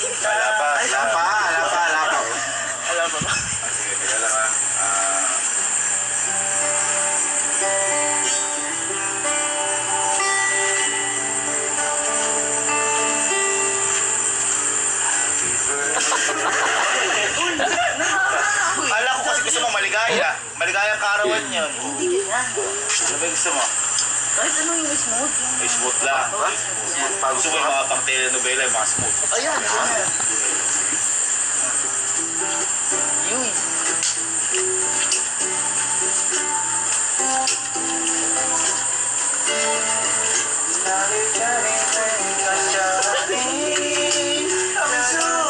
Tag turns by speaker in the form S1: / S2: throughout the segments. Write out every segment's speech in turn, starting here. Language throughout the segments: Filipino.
S1: Wala pa.
S2: Alam pa ba?
S1: Sige, teka lang ha. Alam ko kasi gusto mo maligaya. Maligayang kaarawan yun.
S3: Hindi yan.
S1: Ano ba yung gusto mo?
S3: Kahit ano yung smooth.
S1: Smooth lang. Gusto mo yung mga pang telenovela, yung mga smooth.
S3: Ayan, ayan. Yun.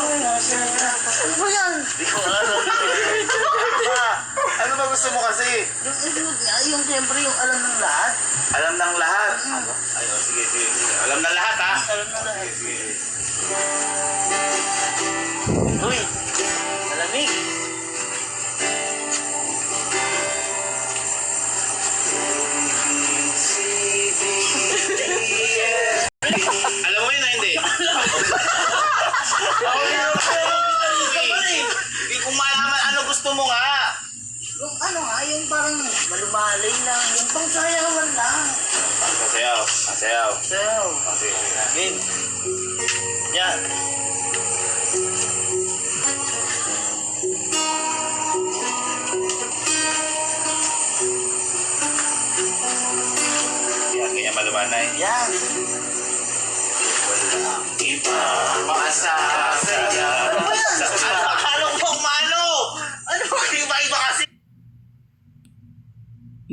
S3: Ano ba yan?
S1: Di ko alam. Ano ba gusto mo kasi?
S3: Yung smooth nga, yung siyempre yung alam ng lahat.
S1: Alam ng lahat. Ay, oh, sige. Alam ng lahat, ha?
S3: Alam ng lahat.
S1: Sige.
S3: Uy, malamig.
S1: Alam mo yun na hindi? Hindi ko malaman ano gusto mo nga.
S3: Yung ano nga, yung parang malumalay lang, yung pangsayawan lang.
S1: Sasayaw.
S3: So,
S1: Okay.
S2: Game. Yan.
S1: Yan, ganyan malumanay.
S3: yan.
S1: Walang iba masasaya.
S3: Ano ba yan?
S1: Akala ko pang malo! Ano ba? Iba-iba